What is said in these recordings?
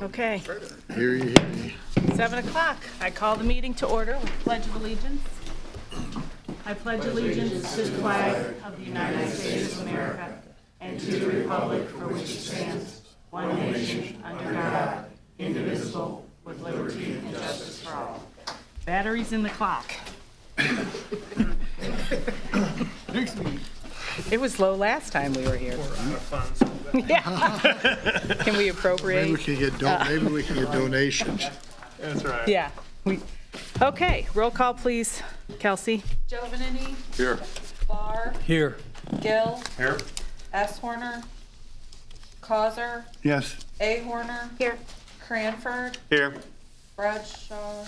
Okay, Hear ye, hear ye. 7 o'clock. I call the meeting to order with Pledge of Allegiance. I pledge allegiance to the flag of the United States of America and to the republic for which it stands, one nation, under God, indivisible, with liberty and justice for all. Batteries in the clock. It was low last time we were here. We're out of funds. Yeah. Can we appropriate? Maybe we can get donations. That's right. Yeah. Okay, roll call, please. Kelsey? Giovanini, Here. Barr, Here. Gill, Here. S. Horner, Causer, Yes. A. Horner. Here. Cranford, Here. Bradshaw,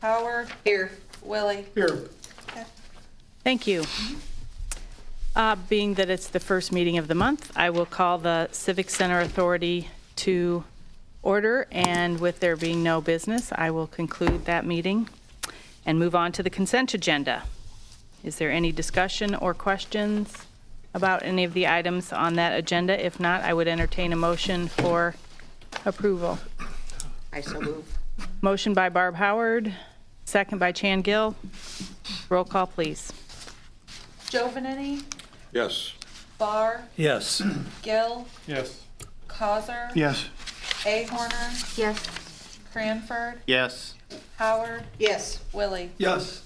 Howard. Here. Willie. Here. Thank you. Being that it's the first meeting of the month, I will call the Civic Center Authority to order, and with there being no business, I will conclude that meeting and move on to the consent agenda. Is there any discussion or questions about any of the items on that agenda? If not, I would entertain a motion for approval. I so move. Motion by Barb Howard, second by Chan Gill. Roll call, please. Giovanini, Yes. Barr, Yes. Gill, Yes. Causer, Yes. A. Horner, Yes. Cranford, Yes. Howard, Yes. Willie. Yes.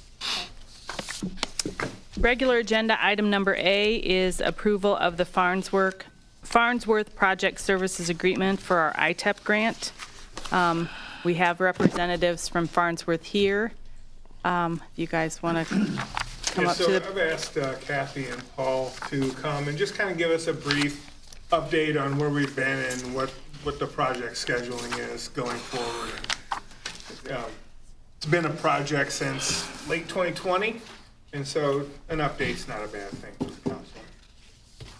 Regular agenda item number A is approval of the Farnsworth Project Services Agreement for our ITEP grant. We have representatives from Farnsworth here. You guys want to come up to the... I've asked Kathy and Paul to come and just kind of give us a brief update on where we've been and what the project scheduling is going forward. It's been a project since late 2020, and so an update's not a bad thing for the council.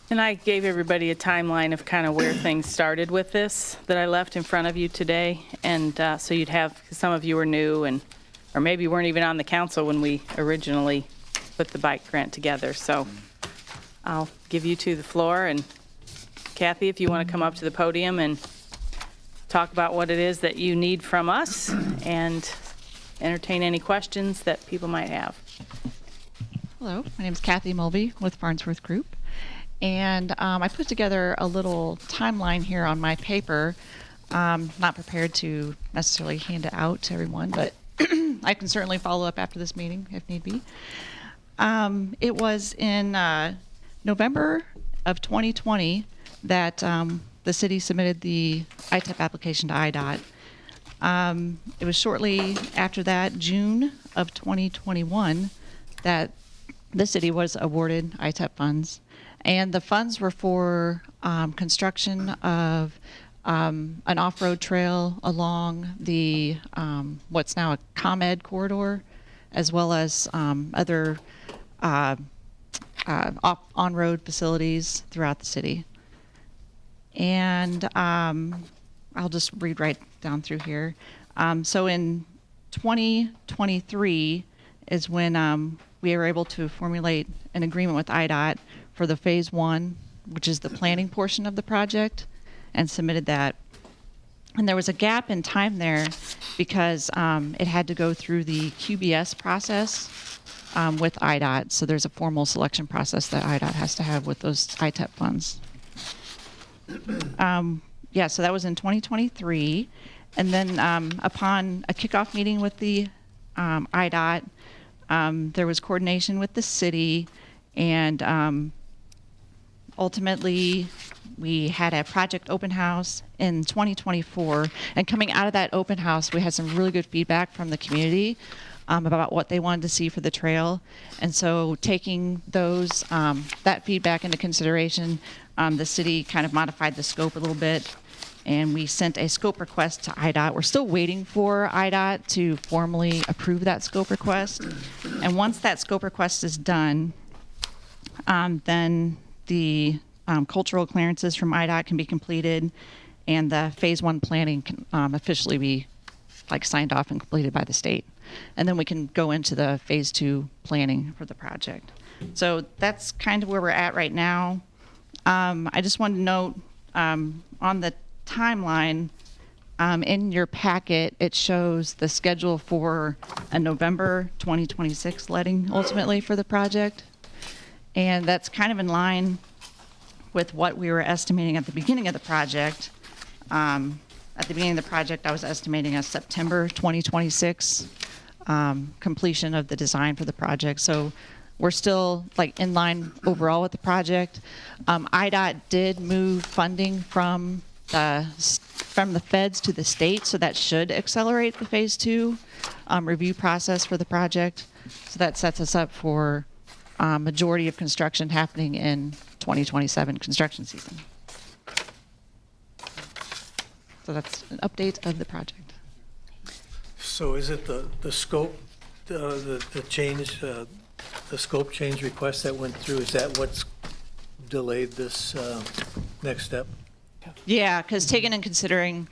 And I gave everybody a timeline of kind of where things started with this that I left in front of you today. And so you'd have, some of you are new or maybe weren't even on the council when we originally put the bike grant together. So I'll give you to the floor. And Kathy, if you want to come up to the podium and talk about what it is that you need from us and entertain any questions that people might have. Hello, my name is Kathy Mulvey with Farnsworth Group. And I put together a little timeline here on my paper. Not prepared to necessarily hand it out to everyone, but I can certainly follow up after this meeting if need be. It was in November of 2020 that the city submitted the ITEP application to IDOT. It was shortly after that, June of 2021, that the city was awarded ITEP funds. And the funds were for construction of an off-road trail along the what's now a ComEd corridor, as well as other on-road facilities throughout the city. And I'll just read right down through here. So in 2023 is when we were able to formulate an agreement with IDOT for the phase 1, which is the planning portion of the project, and submitted that. And there was a gap in time there because it had to go through the QBS process with IDOT. So there's a formal selection process that IDOT has to have with those ITEP funds. Yeah, so that was in 2023. And then upon a kickoff meeting with the IDOT, there was coordination with the city, and ultimately we had a project open house in 2024. And coming out of that open house, we had some really good feedback from the community about what they wanted to see for the trail. And so taking those that feedback into consideration, the city kind of modified the scope a little bit, and we sent a scope request to IDOT. We're still waiting for IDOT to formally approve that scope request. And once that scope request is done, then the cultural clearances from IDOT can be completed, and the phase 1 planning can officially be signed off and completed by the state. And then we can go into the phase 2 planning for the project. So that's kind of where we're at right now. I just wanted to note, on the timeline, in your packet, it shows the schedule for a November 2026 letting ultimately for the project. And that's kind of in line with what we were estimating at the beginning of the project. At the beginning of the project, I was estimating a September 2026 completion of the design for the project. So we're still like in line overall with the project. IDOT did move funding from the feds to the state, so that should accelerate the phase 2 review process for the project. So that sets us up for majority of construction happening in 2027 construction season. So that's an update of the project. So is it the scope, the change, the scope change request that went through, is that what's delayed this next step? Yeah, because taking in consideration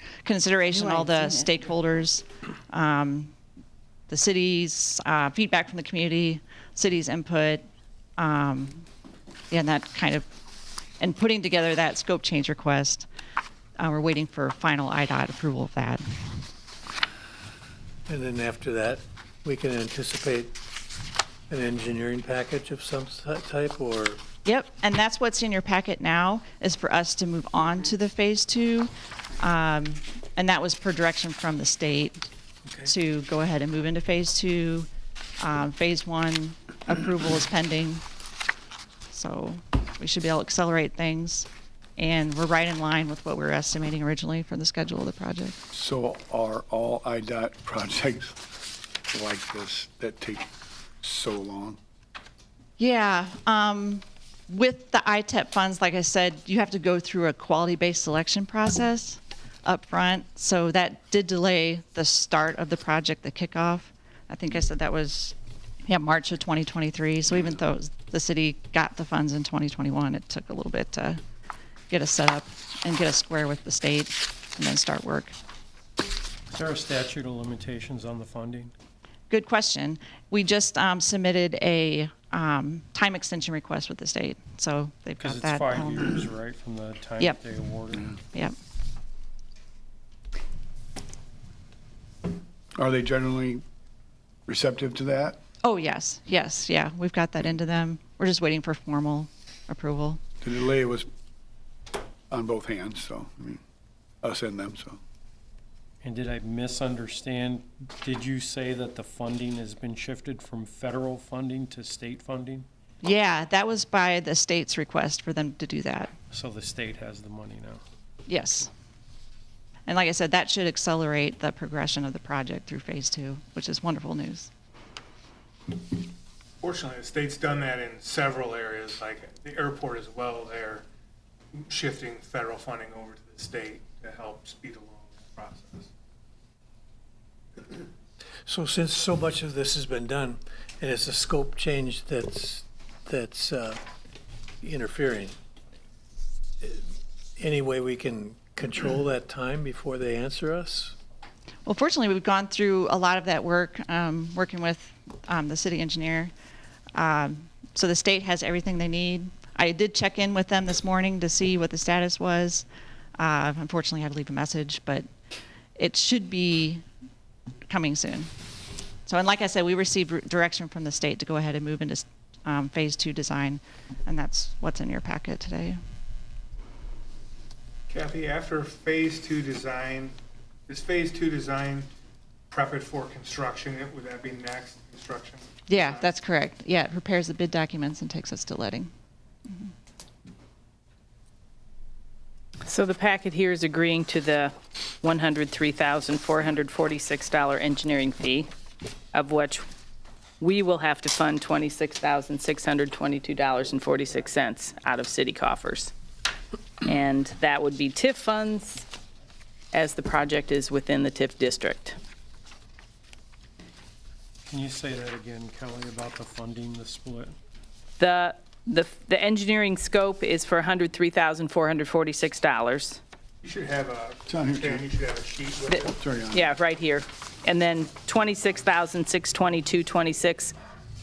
all the stakeholders, the city's feedback from the community, city's input, and that kind of, and putting together that scope change request, we're waiting for final IDOT approval of that. And then after that, we can anticipate an engineering package of some type, or? Yep, and that's what's in your packet now, is for us to move on to the phase 2. And that was per direction from the state to go ahead and move into phase 2. Phase 1 approval is pending. So we should be able to accelerate things. And we're right in line with what we were estimating originally for the schedule of the project. So are all IDOT projects like this that take so long? Yeah, with the ITEP funds, like I said, you have to go through a quality-based selection process up front. So that did delay the start of the project, the kickoff. I think I said that was, March of 2023. So even though the city got the funds in 2021, it took a little bit to get us set up and get us square with the state and then start work. Is there a statute of limitations on the funding? Good question. We just submitted a time extension request with the state, so they've got Because that. it's 5 years, right, from the time Yep. that they awarded? Yep. Are they generally receptive to that? Oh, yes, yeah. We've got that into them. We're just waiting for formal approval. The delay was on both hands, so, I mean, us and them, so. And did I misunderstand? Did you say that the funding has been shifted from federal funding to state funding? Yeah, that was by the state's request for them to do that. So the state has the money now? Yes. And like I said, that should accelerate the progression of the project through phase 2, which is wonderful news. Fortunately, the state's done that in several areas, like the airport as well. They're shifting federal funding over to the state to help speed along the process. So since so much of this has been done, and it's a scope change that's interfering, any way we can control that time before they answer us? Well, fortunately, we've gone through a lot of that work, working with the city engineer. So the state has everything they need. I did check in with them this morning to see what the status was. Unfortunately, I had to leave a message, but it should be coming soon. So, and like I said, we received direction from the state to go ahead and move into phase 2 design, and that's what's in your packet today. Kathy, after phase 2 design, is phase 2 design prep it for construction? Would that be next, construction? Yeah, design? that's correct. Yeah, it prepares the bid documents and takes us to letting. So the packet here is agreeing to the $103,446 engineering fee, of which we will have to fund $26,622.46 out of city coffers. And that would be TIF funds, as the project is within the TIF district. Can you say that again, Kelly, about the funding, the split? The engineering scope is for $103,446. You should have on here, Dan, too. you should have a sheet with it. Sorry, Anna. Yeah, right here. And then $26,622.26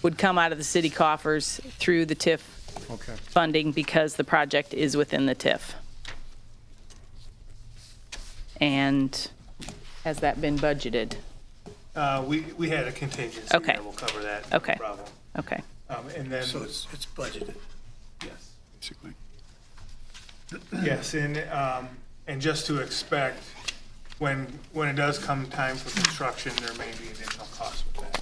would come out of the city coffers through the TIF Okay. funding because the project is within the TIF. And has that been budgeted? We had a contingency. Okay. There. We'll cover that. No Okay. problem. Okay. And then, So it's budgeted. yes. Basically. Yes, and just to expect, when it does come time for construction, there may be additional costs with that.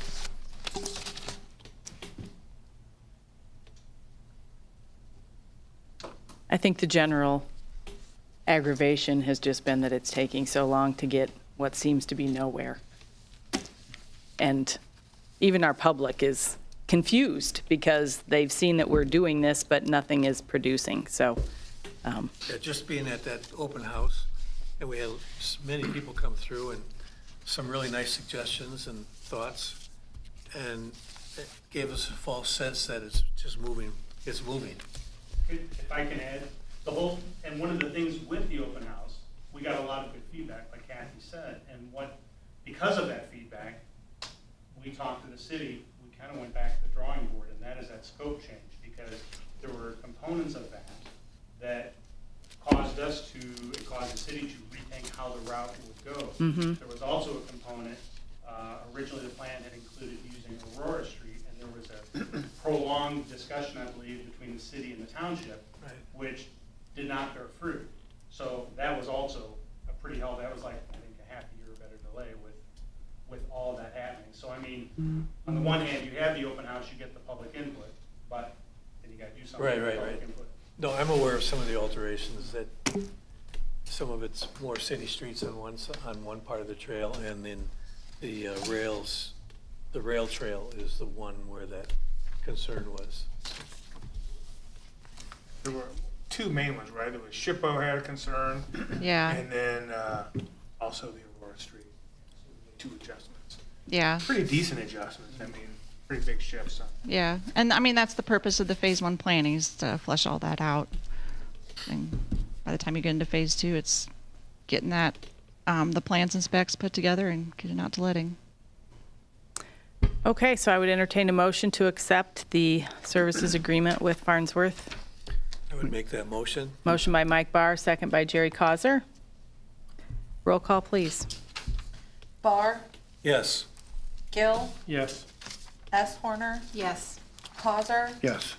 I think the general aggravation has just been that it's taking so long to get what seems to be nowhere. And even our public is confused because they've seen that we're doing this, but nothing is producing. So, Yeah, just being at that open house, and we had many people come through and some really nice suggestions and thoughts, and it gave us a false sense that it's just moving, it's moving. If I can add, and one of the things with the open house, we got a lot of good feedback, like Kathy said, and because of that feedback, we talked to the city, we kind of went back to the drawing board, and that is that scope change, because there were components of that caused the city to rethink how the route would go. There was also a component, originally the plan had included using Aurora Street, and there was a prolonged discussion, I believe, between the city and the township, Right. which did not bear fruit. So that was also a pretty hell, that was like, I think, a half a year or better delay with all that happening. So I mean, on the one hand, you have the open house, you get the public input, but then you gotta do something with the public input. No, I'm aware of some of the alterations, that some of it's more city streets on one part of the trail, and then the rail trail is the one where that concern was. There were two main ones, right? There was SHPO had a concern, Yeah, and then also the Aurora Street. So two adjustments. yeah, Pretty decent adjustments. I mean, pretty big shifts. yeah. And I mean, that's the purpose of the phase 1 planning, is to flesh all that out. And by the time you get into phase 2, it's getting that, the plans and specs put together and getting out to letting. okay, so I would entertain a motion to accept the services agreement with Farnsworth. I would make that motion. Motion by Mike Barr, second by Jerry Causer. Roll call, please. Barr, Yes. Gill, Yes. S. Horner, Yes. Causer, Yes.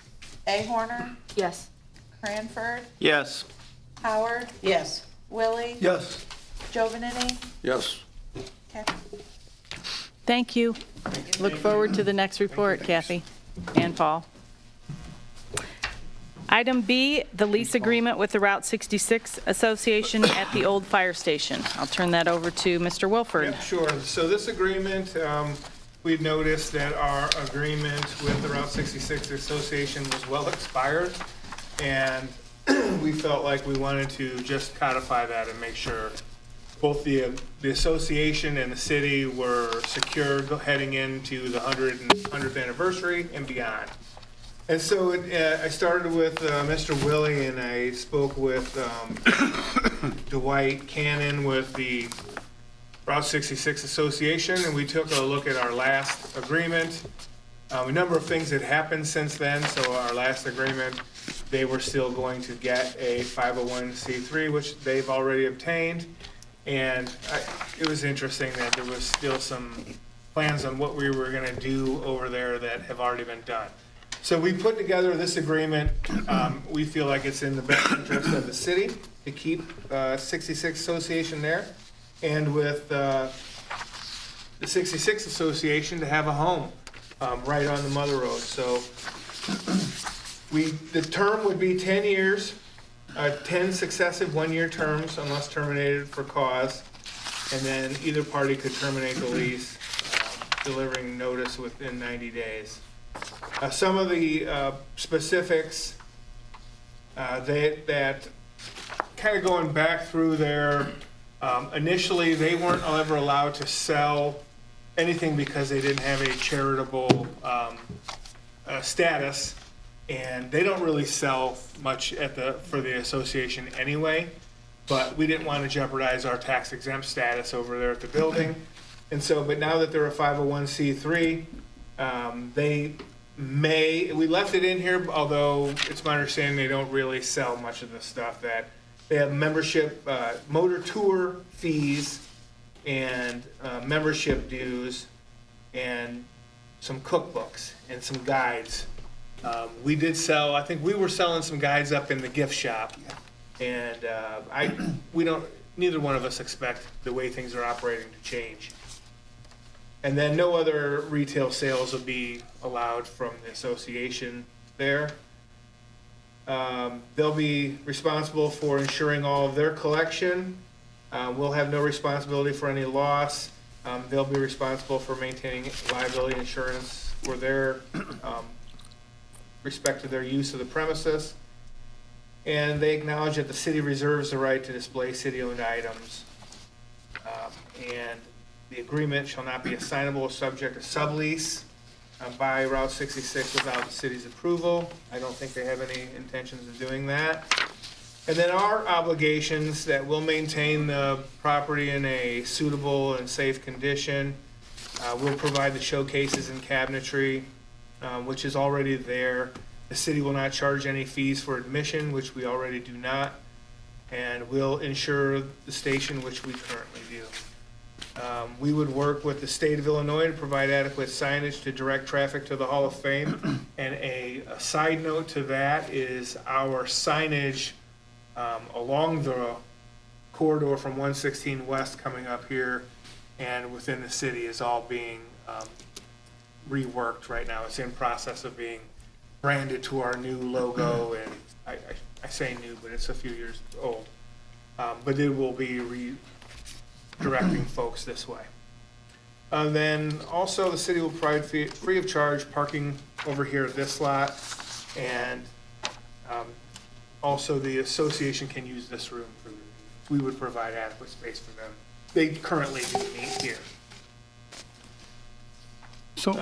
A. Horner, Yes. Cranford, Yes. Howard, Yes. Willie, Yes. Jovanini. Yes. Okay. Thank you. Look forward to the next report, Kathy and Paul. Item B, the lease agreement with the Route 66 Association at the old fire station. I'll turn that over to Mr. Wilford. Yep, sure. So this agreement, we've noticed that our agreement with the Route 66 Association was well expired, and we felt like we wanted to just codify that and make sure both the association and the city were secure heading into the 100th anniversary and beyond. And so I started with Mr. Willie, and I spoke with Dwight Cannon with the Route 66 Association, and we took a look at our last agreement. A number of things had happened since then, so our last agreement, they were still going to get a 501c3, which they've already obtained. And it was interesting that there was still some plans on what we were gonna do over there that have already been done. So we put together this agreement. We feel like it's in the best interest of the city to keep 66 Association there, and with the 66 Association to have a home right on the Mother Road. So the term would be 10 years, 10 successive one-year terms unless terminated for cause, and then either party could terminate the lease, delivering notice within 90 days. Some of the specifics that kind of going back through there, initially they weren't ever allowed to sell anything because they didn't have a charitable status, and they don't really sell much for the association anyway, but we didn't want to jeopardize our tax exempt status over there at the building. And so, but now that they're a 501c3, we left it in here, although it's my understanding they don't really sell much of the stuff that They have membership, motor tour fees and membership dues and some cookbooks and some guides. We did sell, I think we were selling some guides up in the gift shop. And neither one of us expect the way things are operating to change. And then no other retail sales will be allowed from the association there. They'll be responsible for ensuring all of their collection. We'll have no responsibility for any loss. They'll be responsible for maintaining liability insurance for their respect to their use of the premises. And they acknowledge that the city reserves the right to display city-owned items. And the agreement shall not be assignable or subject to sublease by Route 66 without the city's approval. I don't think they have any intentions of doing that. And then our obligations that we'll maintain the property in a suitable and safe condition. We'll provide the showcases and cabinetry, which is already there. The city will not charge any fees for admission, which we already do not. And we'll insure the station, which we currently do. We would work with the state of Illinois to provide adequate signage to direct traffic to the Hall of Fame. And a side note to that is our signage along the corridor from 116 West coming up here and within the city is all being reworked right now. It's in process of being branded to our new logo, and I say new, but it's a few years old. But it will be redirecting folks this way. Then also the city will provide free of charge parking over here at this lot, and also the association can use this room for we would provide adequate space for them. They currently do meet here. So,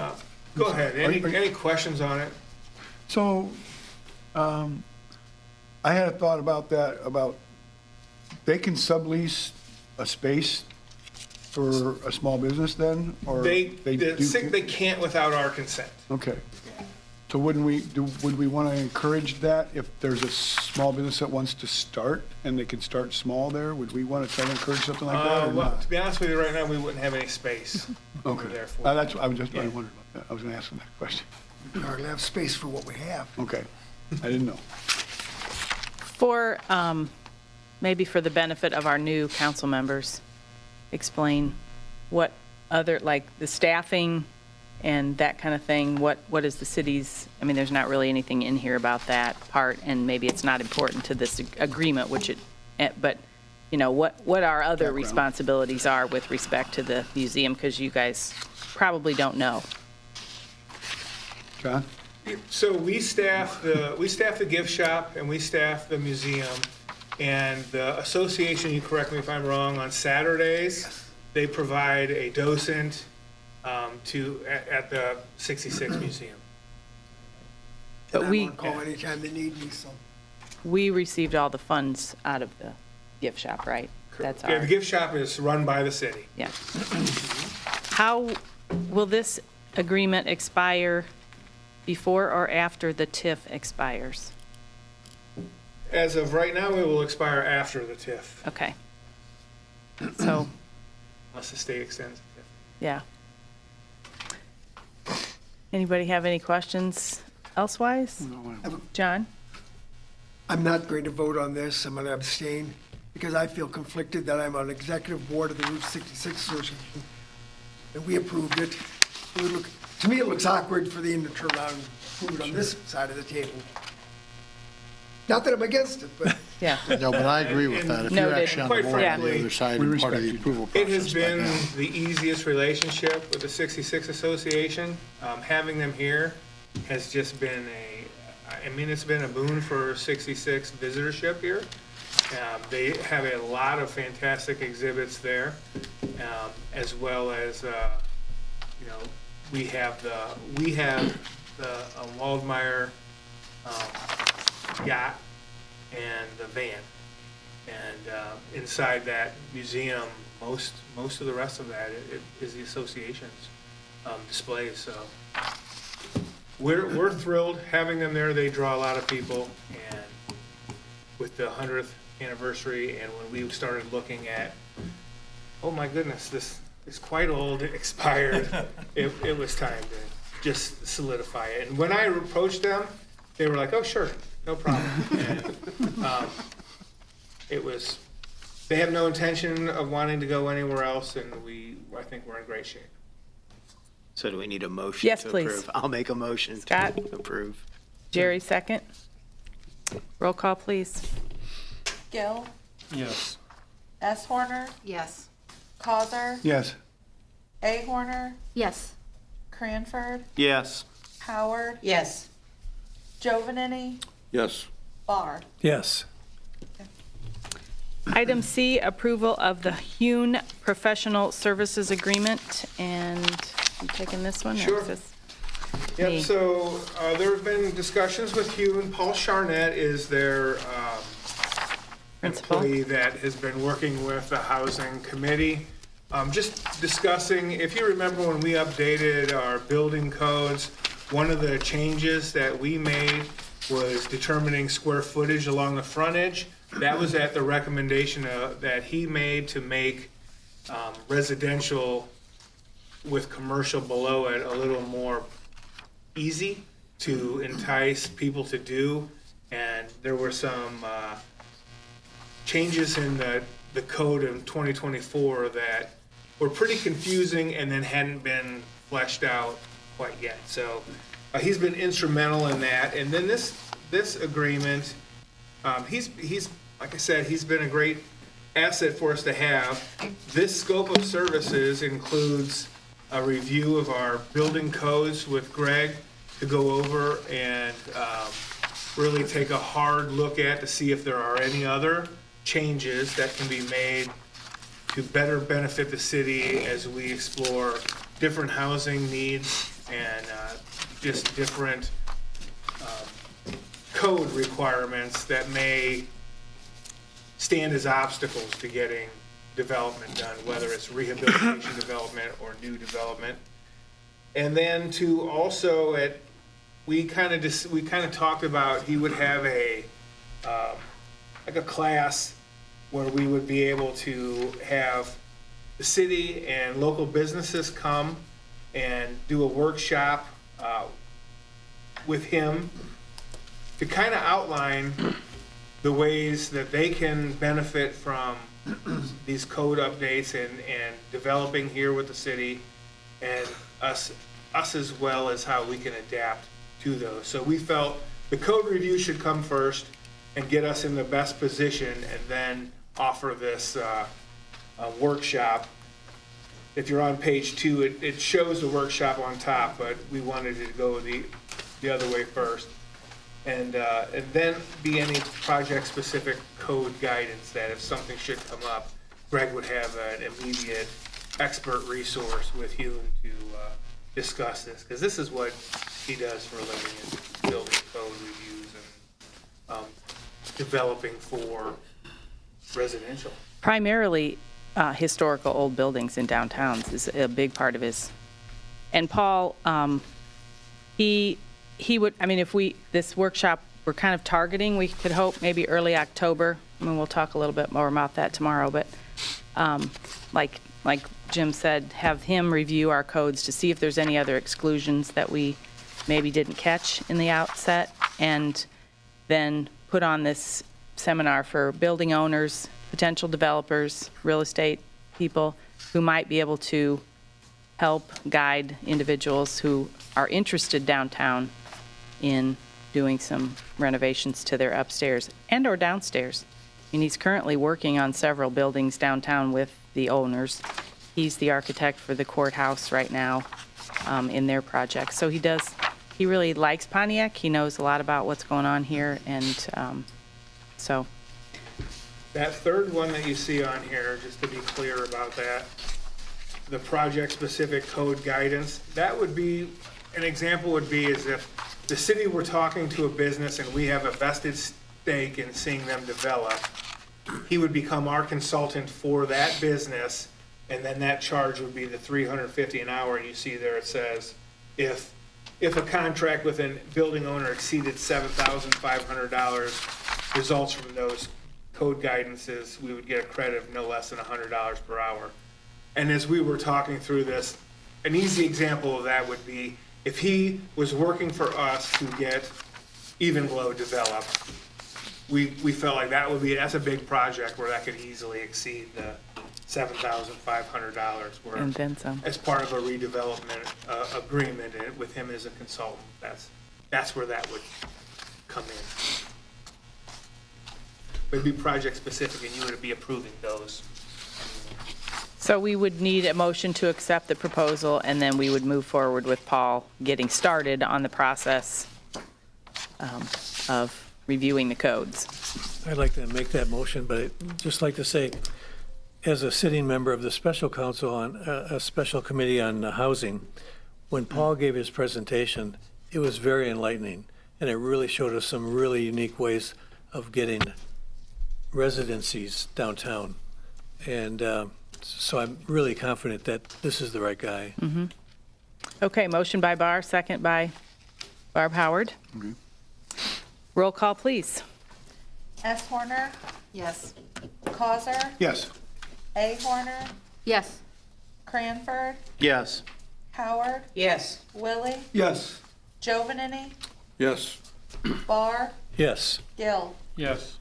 Go ahead. Any questions on it? so, I had a thought about that, about they can sublease a space for a small business then, or They do? can't without our consent. Okay. So would we want to encourage that if there's a small business that wants to start and they can start small there? Would we want to try to encourage something like that or Well, not? to be honest with you, right now, we wouldn't have any space over Okay. there for That's, I was Yeah. wondering about that. I was going to ask them that question. We hardly have space for what we have. Okay. I didn't know. For, maybe for the benefit of our new council members, explain what other, like the staffing and that kind of thing, what is the city's, I mean, there's not really anything in here about that part, and maybe it's not important to this agreement, which but, you know, what our other Background. responsibilities are with respect to the museum, because you guys probably don't know. John? So we staff the gift shop and we staff the museum. And the association, you correct me if I'm wrong, on Saturdays, they provide a docent at the 66 museum. But And we- I'm on call anytime they need me, so. We received all the funds out of the gift shop, right? That's Yeah, our, the gift shop is run by the city. yeah. How will this agreement expire before or after the TIF expires? As of right now, it will expire after the TIF, Okay. So, unless the state extends the TIF. yeah. Anybody have any questions elsewise? John? I'm not going to vote on this. I'm going to abstain because I feel conflicted that I'm on executive board of the Route 66 Association, and we approved it. To me, it looks awkward for them to turn around and approve it on this side of the table. Not that I'm against it, but Yeah. No, but I agree with that. If you're Noted. actually on the Quite board on the frankly, other side, we you're part of the respect approval It process. has been by now. the easiest relationship with the 66 Association. Having them here has just been it's been a boon for 66 visitorship here. They have a lot of fantastic exhibits there, as well as, we have the Waldmeyer yacht and the van. And inside that museum, most of the rest of that is the association's displays. So we're thrilled having them there. They draw a lot of people, and with the 100th anniversary, and when we started looking at, oh my goodness, this is quite old, it expired, it was time to just solidify it. And when I approached them, they were like, oh, sure, no problem. And it was, they have no intention of wanting to go anywhere else, and I think we're in great shape. So do we need a motion Yes, to please. approve? I'll make a motion Scott? to approve. Jerry, second. Roll call, please. Gill, Yes. S. Horner, Yes. Causer, Yes. A. Horner, Yes. Cranford, Yes. Howard, Yes. Jovenany, Yes. Barr. Yes. Item C, approval of the Hune Professional Services Agreement, and you taking this one? or Sure. is this- Yep, Me. so there have been discussions with Hugh, and Paul Charnett is their Principal. employee that has been working with the Housing Committee. Just discussing, if you remember when we updated our building codes, one of the changes that we made was determining square footage along the frontage. That was at the recommendation that he made to make residential with commercial below it a little more easy to entice people to do. And there were some changes in the code in 2024 that were pretty confusing and then hadn't been fleshed out quite yet. So he's been instrumental in that. And then this agreement, he's like I said, he's been a great asset for us to have. This scope of services includes a review of our building codes with Greg to go over and really take a hard look at to see if there are any other changes that can be made to better benefit the city as we explore different housing needs and just different code requirements that may stand as obstacles to getting development done, whether it's rehabilitation development or new development. And then to also we kind of talked about he would have like a class where we would be able to have the city and local businesses come and do a workshop with him to kind of outline the ways that they can benefit from these code updates and developing here with the city, and us as well as how we can adapt to those. So we felt the code review should come first and get us in the best position, and then offer this workshop. If you're on page 2, it shows the workshop on top, but we wanted to go the other way first. And then be any project-specific code guidance that if something should come up, Greg would have an immediate expert resource with you to discuss this, because this is what he does for a living, is building code reviews and developing for residential. Primarily historical old buildings in downtowns is a big part of his. And Paul, he would, I mean, this workshop, we're kind of targeting, we could hope maybe early October. I mean, we'll talk a little bit more about that tomorrow, but like Jim said, have him review our codes to see if there's any other exclusions that we maybe didn't catch in the outset, and then put on this seminar for building owners, potential developers, real estate people who might be able to help guide individuals who are interested downtown in doing some renovations to their upstairs and or downstairs. I mean, he's currently working on several buildings downtown with the owners. He's the architect for the courthouse right now in their project. So he really likes Pontiac. He knows a lot about what's going on here, and so. That third one that you see on here, just to be clear about that, the project-specific code guidance, that would be, an example would be as if the city were talking to a business and we have a vested stake in seeing them develop. He would become our consultant for that business, and then that charge would be the $350 an hour. And you see there it says, if a contract with a building owner exceeded $7,500, results from those code guidance is we would get a credit of no less than $100 per hour. And as we were talking through this, an easy example of that would be if he was working for us to get Even Glow developed, we felt like that's a big project where that could easily exceed the $7,500. Where And then some. as part of a redevelopment agreement with him as a consultant, that's where that would come in. It'd be project specific and you would be approving those. So we would need a motion to accept the proposal, and then we would move forward with Paul getting started on the process of reviewing the codes. I'd like to make that motion, but I'd just like to say, as a sitting member of the special council on, a special committee on housing, when Paul gave his presentation, it was very enlightening, and it really showed us some really unique ways of getting residencies downtown. And so I'm really confident that this is the right guy. Okay, motion by Barr, second by Barb Howard. Roll call, please. S. Horner, Yes. Causer, Yes. A. Horner, Yes. Cranford, Yes. Howard, Yes. Willie, Yes. Jovanini, Yes. Barr, Yes. Gill. Yes.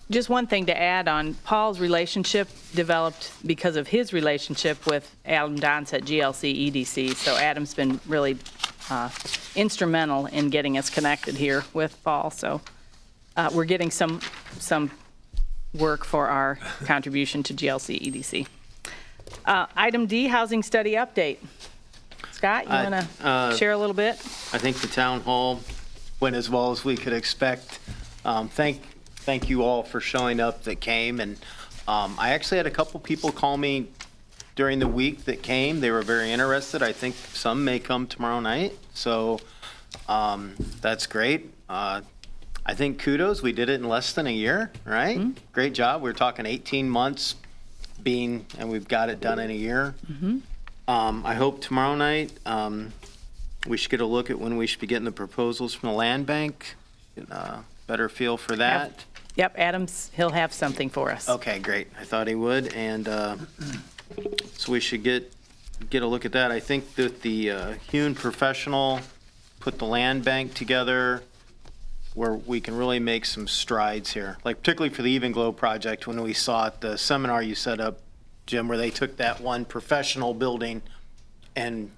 Just one thing to add on, Paul's relationship developed because of his relationship with Adam Donce at GLC EDC. So Adam's been really instrumental in getting us connected here with Paul. So we're getting some work for our contribution to GLC EDC. Item D, housing study update. Scott, you want to share a little bit? I think the town hall went as well as we could expect. Thank you all for showing up that came. And I actually had a couple people call me during the week that came. They were very interested. I think some may come tomorrow night. So that's great. I think kudos. We did it in less than a year, right? Great job. We were talking 18 months and we've got it done in a year. I hope tomorrow night we should get a look at when we should be getting the proposals from the land bank. Get a better feel for that. Yep, he'll have something for us. Okay, great. I thought he would, and so we should get a look at that. I think that the Hune Professional put the land bank together where we can really make some strides here, like particularly for the Even Glow project when we saw at the seminar you set up, Jim, where they took that one professional building and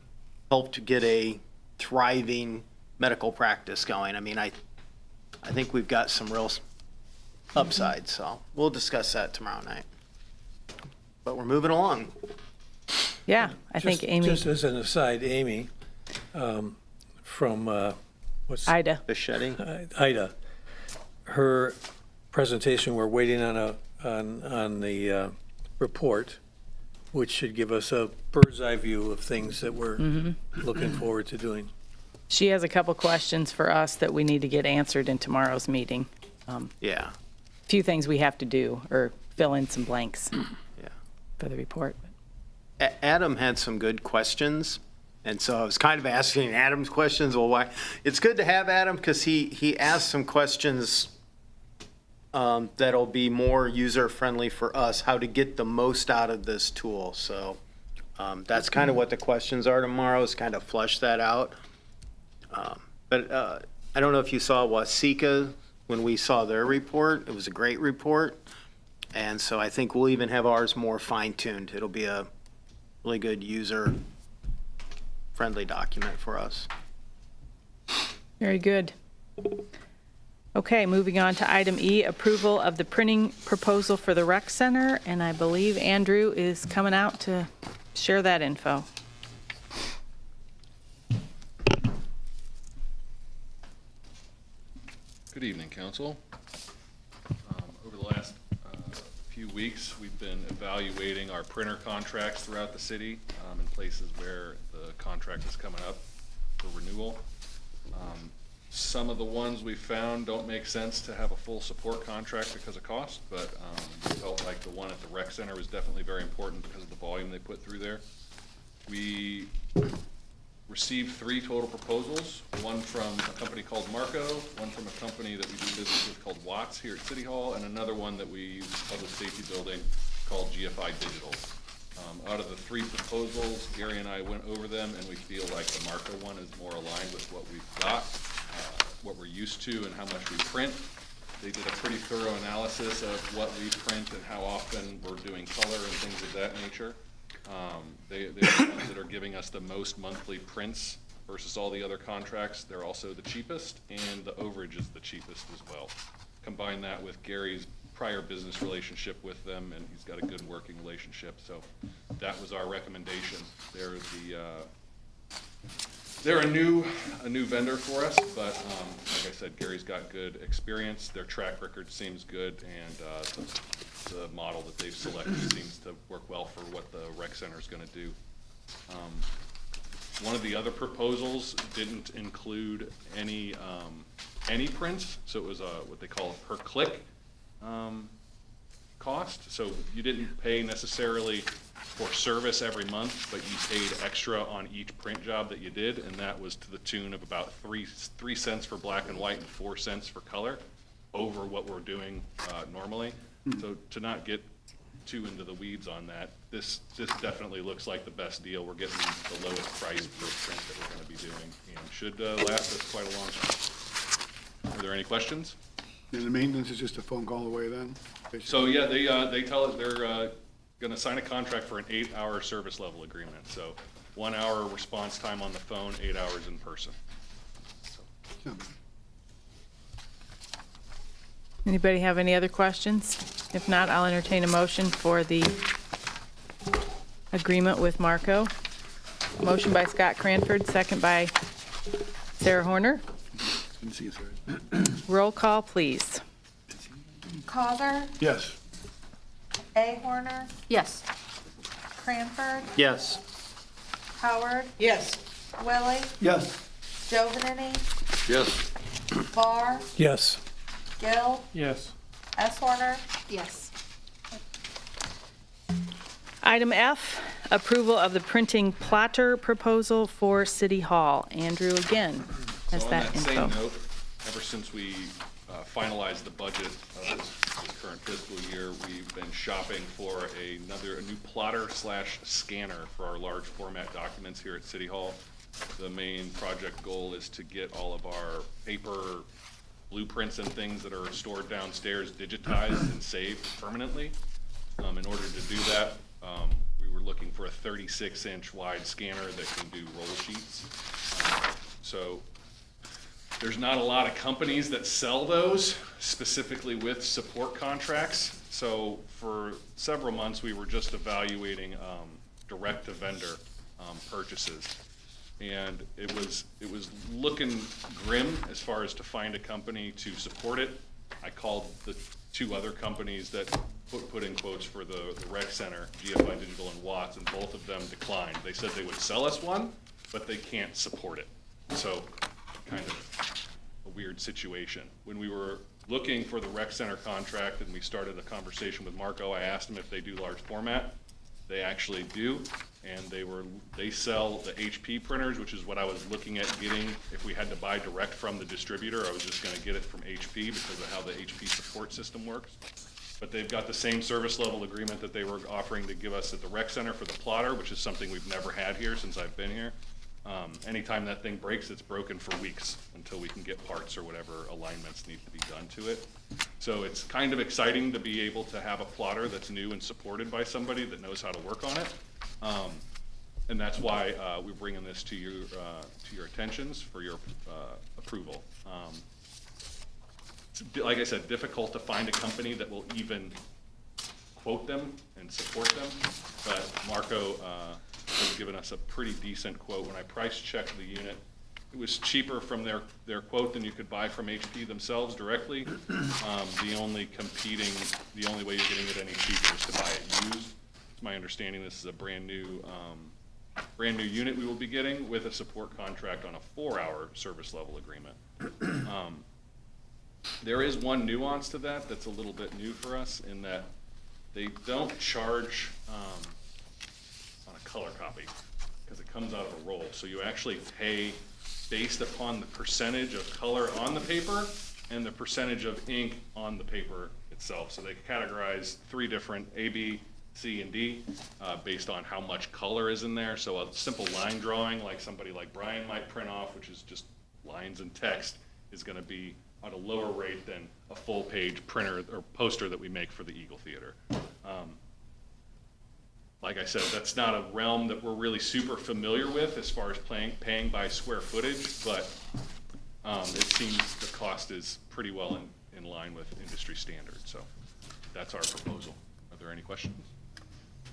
helped to get a thriving medical practice going. I mean, I think we've got some real upside, so we'll discuss that tomorrow night. But we're moving along. Yeah, I think Amy. Just as an aside, Amy, from, what's? Ida. Bichetti? Ida, her presentation, we're waiting on the report, which should give us a bird's eye view of things that we're looking forward to doing. She has a couple questions for us that we need to get answered in tomorrow's meeting. Yeah. Few things we have to do, or fill in some blanks Yeah. for the report. Adam had some good questions, and so I was kind of asking Adam's questions. Well, why? It's good to have Adam because he asked some questions that'll be more user-friendly for us, how to get the most out of this tool. So that's kind of what the questions are tomorrow, is kind of flush that out. But I don't know if you saw Wasika when we saw their report. It was a great report. And so I think we'll even have ours more fine-tuned. It'll be a really good user-friendly document for us. Very good. Okay, moving on to item E, approval of the printing proposal for the rec center. And I believe Andrew is coming out to share that info. Good evening, Council. Over the last few weeks, we've been evaluating our printer contracts throughout the city in places where the contract is coming up for renewal. Some of the ones we found don't make sense to have a full support contract because of cost, but we felt like the one at the rec center was definitely very important because of the volume they put through there. We received 3 total proposals, one from a company called Marco, one from a company that we do business with called Watts here at City Hall, and another one that we use in the public safety building called GFI Digital. Out of the 3 proposals, Gary and I went over them, and we feel like the Marco one is more aligned with what we've got, what we're used to, and how much we print. They did a pretty thorough analysis of what we print and how often we're doing color and things of that nature. They're the ones that are giving us the most monthly prints versus all the other contracts. They're also the cheapest, and the overage is the cheapest as well. Combine that with Gary's prior business relationship with them, and he's got a good working relationship, so that was our recommendation. They're a new vendor for us, but like I said, Gary's got good experience. Their track record seems good, and the model that they've selected seems to work well for what the rec center is going to do. One of the other proposals didn't include any prints, so it was what they call a per click cost. So you didn't pay necessarily for service every month, but you paid extra on each print job that you did, and that was to the tune of about 3 cents for black and white and 4 cents for color over what we're doing normally. So to not get too into the weeds on that, this definitely looks like the best deal. We're getting the lowest price per print that we're going to be doing, and should last us quite a long time. Are there any questions? And the maintenance is just a phone call away then? Basically? So yeah, they tell us they're going to sign a contract for an 8-hour service level agreement. So 1 hour response time on the phone, 8 hours in person. Yeah. Anybody have any other questions? If not, I'll entertain a motion for the agreement with Marco. Motion by Scott Cranford, second by Sarah Horner. Didn't see it, sorry. Roll call, please. Cosner, Yes. A. Horner, Yes. Cranford, Yes. Howard, Yes. Willie, Yes. Jovenany, Yes. Barr, Yes. Gill, Yes. S. Horner, Yes. Item F, approval of the printing plotter proposal for City Hall. Andrew again has So on that that same info. note, ever since we finalized the budget of this current fiscal year, we've been shopping for a new plotter / scanner for our large format documents here at City Hall. The main project goal is to get all of our paper blueprints and things that are stored downstairs digitized and saved permanently. In order to do that, we were looking for a 36-inch wide scanner that can do roll sheets. So there's not a lot of companies that sell those, specifically with support contracts. So for several months, we were just evaluating direct-to-vendor purchases. And it was looking grim as far as to find a company to support it. I called the 2 other companies that put in quotes for the rec center, GFI Digital and Watts, and both of them declined. They said they would sell us one, but they can't support it. So kind of a weird situation. When we were looking for the rec center contract and we started a conversation with Marco, I asked them if they do large format. They actually do, and they sell the HP printers, which is what I was looking at getting. If we had to buy direct from the distributor, I was just going to get it from HP because of how the HP support system works. But they've got the same service level agreement that they were offering to give us at the rec center for the plotter, which is something we've never had here since I've been here. Anytime that thing breaks, it's broken for weeks until we can get parts or whatever alignments need to be done to it. So it's kind of exciting to be able to have a plotter that's new and supported by somebody that knows how to work on it. And that's why we're bringing this to your attentions for your approval. It's, like I said, difficult to find a company that will even quote them and support them, but Marco has given us a pretty decent quote. When I price checked the unit, it was cheaper from their quote than you could buy from HP themselves directly. The only way you're getting it any cheaper is to buy it used. It's my understanding this is a brand new unit we will be getting with a support contract on a 4-hour service level agreement. There is one nuance to that that's a little bit new for us in that they don't charge on a color copy. because it comes out of a roll. So you actually pay based upon the percentage of color on the paper and the percentage of ink on the paper itself. So they categorize 3 different A, B, C, and D based on how much color is in there. So a simple line drawing, like somebody like Brian might print off, which is just lines and text, is going to be at a lower rate than a full-page printer or poster that we make for the Eagle Theater. Like I said, that's not a realm that we're really super familiar with as far as paying by square footage, but it seems the cost is pretty well in line with industry standards. So that's our proposal. Are there any questions?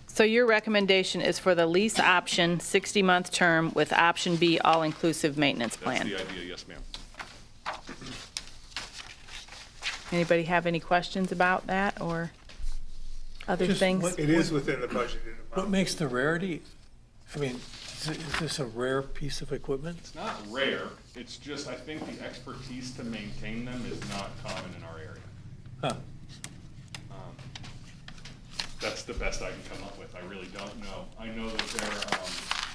So your recommendation is for the lease option, 60-month term with option B, all-inclusive maintenance plan? That's the idea, yes, ma'am. Anybody have any questions about that or other Just things? what- It is within the budgeted What amount. makes the rarity, I mean, is this a rare piece of equipment? It's not rare, it's just, I think the expertise to maintain them is not common in our area. Huh. That's the best I can come up with, I really don't know. I know that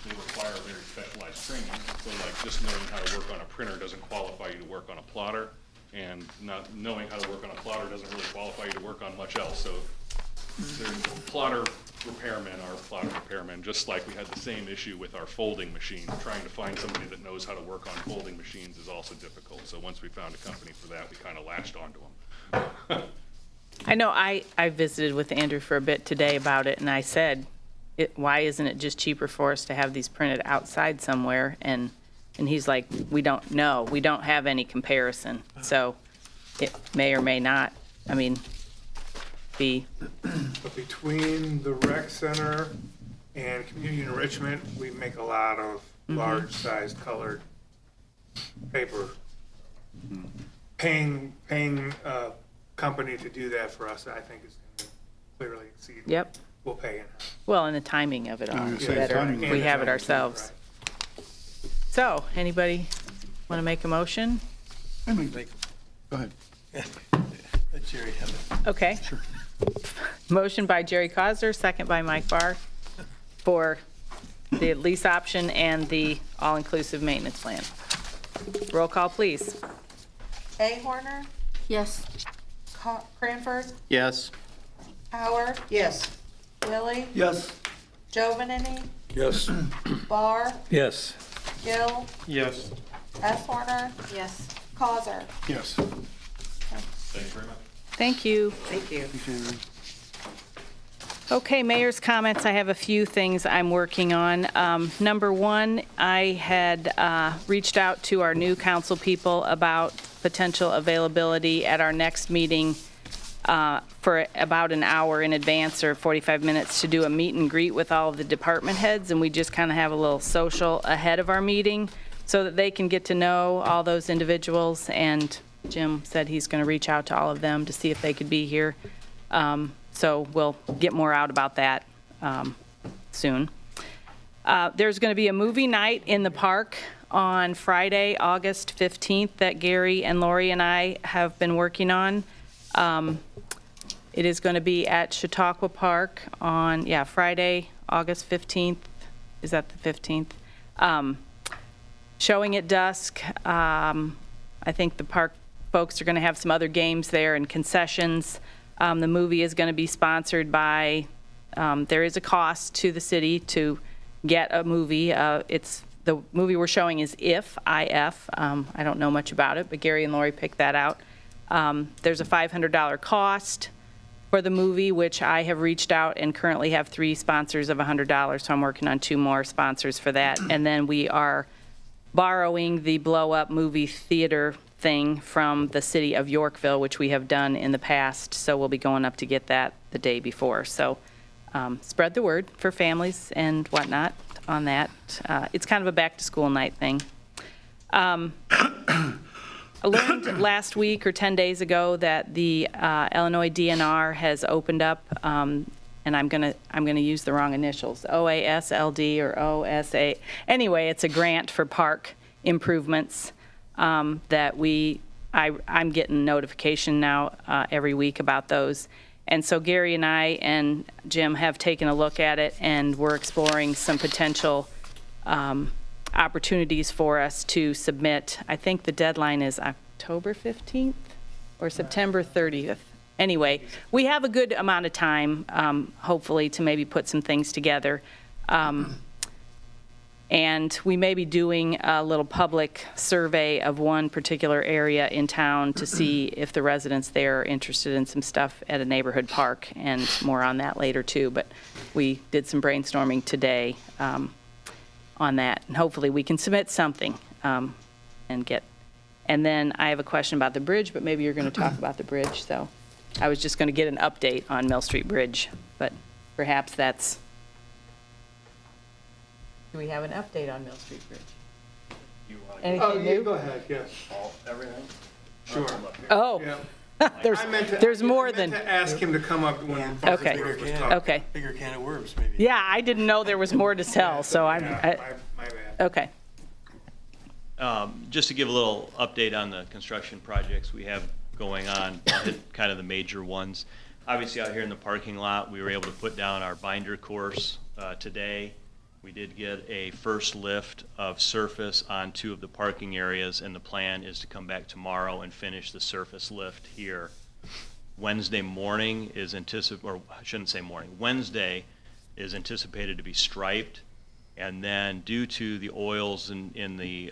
they require very specialized training, so like just knowing how to work on a printer doesn't qualify you to work on a plotter, and not knowing how to work on a plotter doesn't really qualify you to work on much else. So there's plotter repairmen are plotter repairmen, just like we had the same issue with our folding machine. Trying to find somebody that knows how to work on folding machines is also difficult. So once we found a company for that, we kind of latched onto them. I know I visited with Andrew for a bit today about it, and I said, why isn't it just cheaper for us to have these printed outside somewhere? And he's like, we don't know. We don't have any comparison. So it may or may not, I mean, be. But between the rec center and community enrichment, we make a lot of large-sized colored paper. Paying a company to do that for us, I think is going to clearly exceed. Yep. We'll pay in. Well, and the timing of it all was is gonna say, better timing. if we have it And the ourselves. timing, So, anybody want to make a motion? I mean, go ahead. Let Jerry have it. Okay. Motion by Jerry Cosner, second by Mike Barr for the lease option and the all-inclusive maintenance plan. Roll call, please. A. Horner, Yes. Cranford, Yes. Howard, Yes. Billy, Yes. Jovanini, Yes. Barr, Yes. Gill, Yes. S. Horner, Yes. Causer. Yes. Thanks very much. Thank you. Thank you. Okay, mayor's comments. I have a few things I'm working on. Number one, I had reached out to our new council people about potential availability at our next meeting for about an hour in advance or 45 minutes to do a meet and greet with all of the department heads, and we just kind of have a little social ahead of our meeting so that they can get to know all those individuals, and Jim said he's going to reach out to all of them to see if they could be here. So we'll get more out about that soon. There's going to be a movie night in the park on Friday, August 15th that Gary and Lori and I have been working on. It is going to be at Chautauqua Park on, Friday, August 15th. Is that the 15th? Showing at dusk. I think the park folks are going to have some other games there and concessions. The movie is going to be sponsored by, there is a cost to the city to get a movie. The movie we're showing is IF. I don't know much about it, but Gary and Lori picked that out. There's a $500 cost for the movie, which I have reached out and currently have 3 sponsors of $100, so I'm working on 2 more sponsors for that. And then we are borrowing the blow-up movie theater thing from the city of Yorkville, which we have done in the past, so we'll be going up to get that the day before. So spread the word for families and whatnot on that. It's kind of a back-to-school night thing. I learned last week or 10 days ago that the Illinois DNR has opened up, and I'm gonna use the wrong initials, OASLD or OSA. Anyway, it's a grant for park improvements that I'm getting notification now every week about those. And so Gary and I and Jim have taken a look at it, and we're exploring some potential opportunities for us to submit. I think the deadline is October 15th or September 30th. Anyway, we have a good amount of time, hopefully, to maybe put some things together. And we may be doing a little public survey of one particular area in town to see if the residents there are interested in some stuff at a neighborhood park, and more on that later too. But we did some brainstorming today on that, and hopefully we can submit something and get. And then I have a question about the bridge, but maybe you're going to talk about the bridge. So I was just going to get an update on Mill Street Bridge, but perhaps that's. Do we have an update on Mill Street Bridge? Anything new? Go ahead, yes. Everything? Sure. Oh, I there's more I than, meant to ask him to come up when Okay. Rick was talking. okay. Bigger can of worms, maybe. Yeah, I didn't know there was more to tell, so My bad. okay. Just to give a little update on the construction projects we have going on, kind of the major ones. Obviously, out here in the parking lot, we were able to put down our binder course today. We did get a first lift of surface on 2 of the parking areas, and the plan is to come back tomorrow and finish the surface lift here. Wednesday morning is or I shouldn't say morning, Wednesday is anticipated to be striped, and then due to the oils in the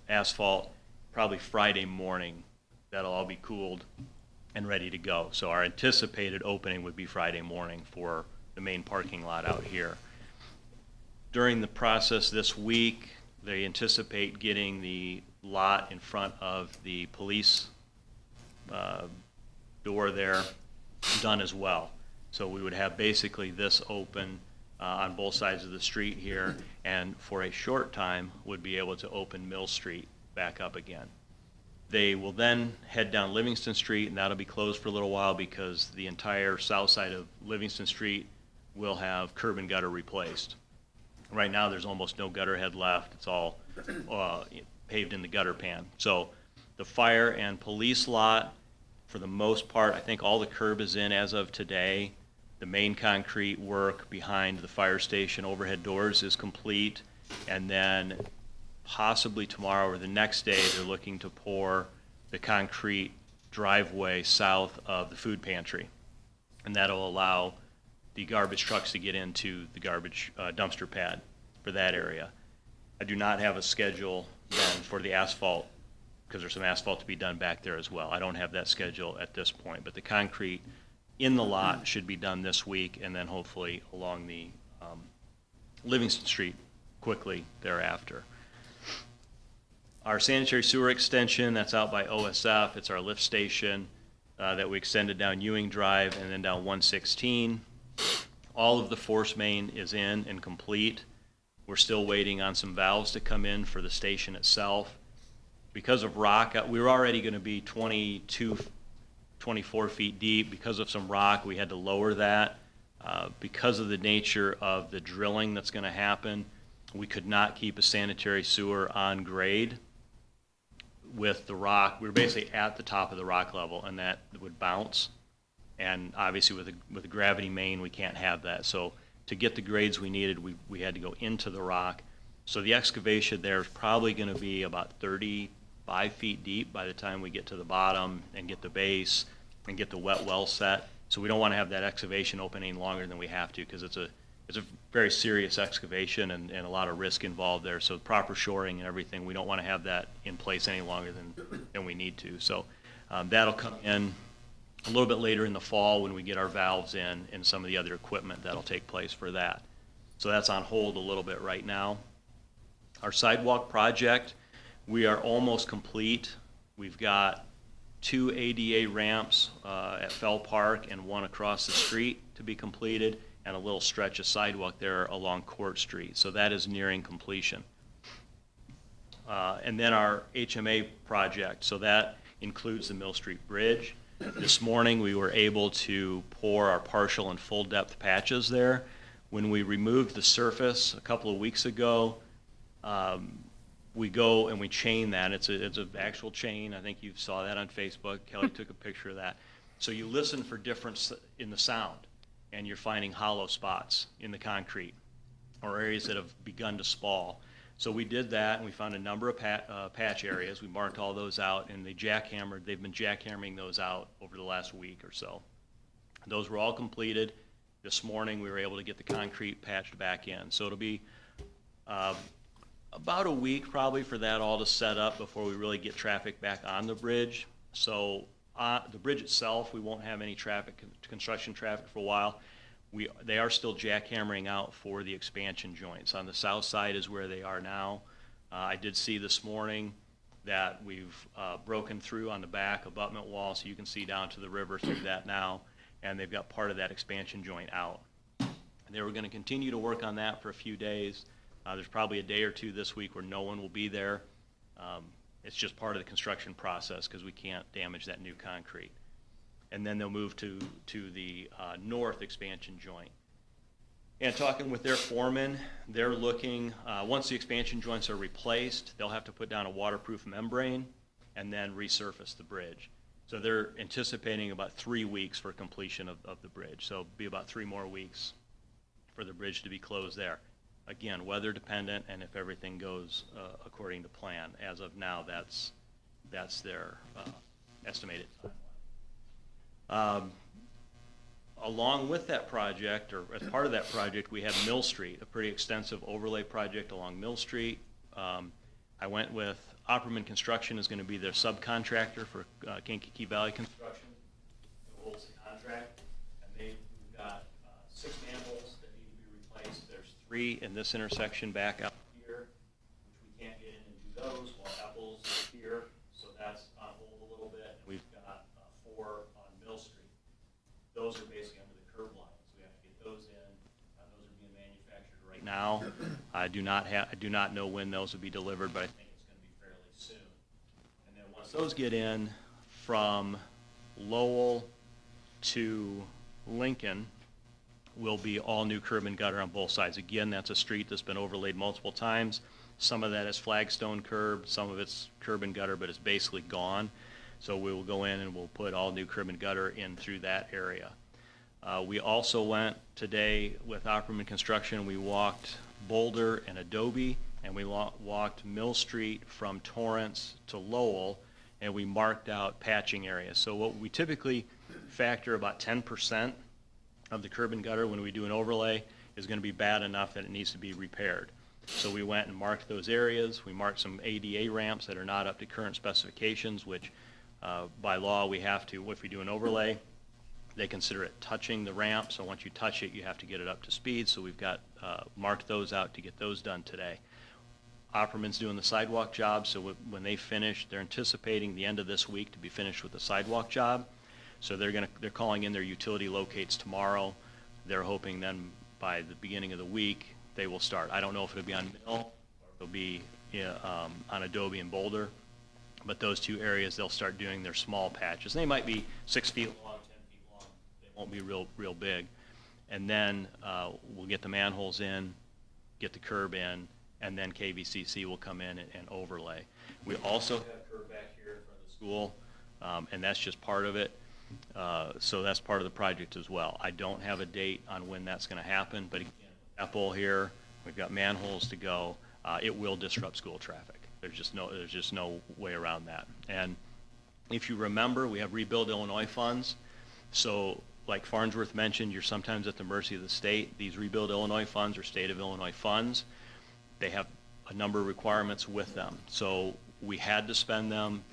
asphalt, probably Friday morning, that'll all be cooled and ready to go. So our anticipated opening would be Friday morning for the main parking lot out here. During the process this week, they anticipate getting the lot in front of the police door there done as well. So we would have basically this open on both sides of the street here, and for a short time would be able to open Mill Street back up again. They will then head down Livingston Street, and that'll be closed for a little while because the entire south side of Livingston Street will have curb and gutter replaced. Right now, there's almost no gutter head left. It's all paved in the gutter pan. So the fire and police lot, for the most part, I think all the curb is in as of today. The main concrete work behind the fire station overhead doors is complete. And then possibly tomorrow or the next day, they're looking to pour the concrete driveway south of the food pantry. And that'll allow the garbage trucks to get into the garbage dumpster pad for that area. I do not have a schedule then for the asphalt, because there's some asphalt to be done back there as well. I don't have that schedule at this point, but the concrete in the lot should be done this week, and then hopefully along the Livingston Street quickly thereafter. Our sanitary sewer extension, that's out by OSF. It's our lift station that we extended down Ewing Drive and then down 116. All of the force main is in and complete. We're still waiting on some valves to come in for the station itself. Because of rock, we were already going to be 22, 24 feet deep. Because of some rock, we had to lower that. Because of the nature of the drilling that's going to happen, we could not keep a sanitary sewer on grade with the rock. We were basically at the top of the rock level, and that would bounce. And obviously with a gravity main, we can't have that. So to get the grades we needed, we had to go into the rock. So the excavation there is probably going to be about 35 feet deep by the time we get to the bottom and get the base and get the wet well set. So we don't want to have that excavation open any longer than we have to, because it's a very serious excavation and a lot of risk involved there. So proper shoring and everything, we don't want to have that in place any longer than we need to. So that'll come in a little bit later in the fall when we get our valves in and some of the other equipment that'll take place for that. So that's on hold a little bit right now. Our sidewalk project, we are almost complete. We've got 2 ADA ramps at Fell Park and 1 across the street to be completed, and a little stretch of sidewalk there along Court Street. So that is nearing completion. And then our HMA project, so that includes the Mill Street Bridge. This morning we were able to pour our partial and full depth patches there. When we removed the surface a couple of weeks ago, we go and we chain that. It's an actual chain. I think you saw that on Facebook. Kelly took a picture of that. So you listen for difference in the sound, and you're finding hollow spots in the concrete or areas that have begun to spall. So we did that, and we found a number of patch areas. We marked all those out, and they've been jackhammering those out over the last week or so. Those were all completed. This morning, we were able to get the concrete patched back in. So it'll be about a week probably for that all to set up before we really get traffic back on the bridge. So the bridge itself, we won't have any traffic, construction traffic for a while. They are still jackhammering out for the expansion joints. On the south side is where they are now. I did see this morning that we've broken through on the back abutment wall, so you can see down to the river through that now, and they've got part of that expansion joint out. They were going to continue to work on that for a few days. There's probably a day or two this week where no one will be there. It's just part of the construction process because we can't damage that new concrete. And then they'll move to the north expansion joint. And talking with their foreman, they're looking, once the expansion joints are replaced, they'll have to put down a waterproof membrane and then resurface the bridge. So they're anticipating about 3 weeks for completion of the bridge. So it'll be about 3 more weeks for the bridge to be closed there. Again, weather dependent, and if everything goes according to plan. As of now, that's their estimated timeline. Along with that project, or as part of that project, we have Mill Street, a pretty extensive overlay project along Mill Street. I went with Opperman Construction is going to be their subcontractor for Kankakee Valley Construction, who holds the contract, and they've got 6 manholes that need to be replaced. There's 3 in this intersection back up here, which we can't get in and do those, while Apple's here, so that's on hold a little bit. We've got 4 on Mill Street. Those are basically under the curb line, so we have to get those in. Those are being manufactured right now. I do not know when those will be delivered, but I think it's going to be fairly soon. And then once those get in, from Lowell to Lincoln will be all new curb and gutter on both sides. Again, that's a street that's been overlaid multiple times. Some of that is flagstone curb, some of it's curb and gutter, but it's basically gone. So we will go in and we'll put all new curb and gutter in through that area. We also went today with Opperman Construction. We walked Boulder and Adobe, and we walked Mill Street from Torrance to Lowell, and we marked out patching areas. So what we typically factor about 10% of the curb and gutter when we do an overlay is going to be bad enough that it needs to be repaired. So we went and marked those areas. We marked some ADA ramps that are not up to current specifications, which by law we have to, if we do an overlay, they consider it touching the ramp. So once you touch it, you have to get it up to speed. So we've got marked those out to get those done today. Opperman's doing the sidewalk job, so when they finish, they're anticipating the end of this week to be finished with the sidewalk job. So they're calling in their utility locates tomorrow. They're hoping then by the beginning of the week they will start. I don't know if it'll be on Mill or it'll be on Adobe and Boulder, but those 2 areas they'll start doing their small patches. And they might be 6 feet long, 10 feet long. They won't be real big. And then we'll get the manholes in, get the curb in, and then KVCC will come in and overlay. We also have curb back here in front of the school, and that's just part of it. So that's part of the project as well. I don't have a date on when that's going to happen, but again, with Apple here, we've got manholes to go. It will disrupt school traffic. There's just no way around that. And if you remember, we have Rebuild Illinois funds. So like Farnsworth mentioned, you're sometimes at the mercy of the state. These Rebuild Illinois funds are state of Illinois funds. They have a number of requirements with them. So we had to spend them.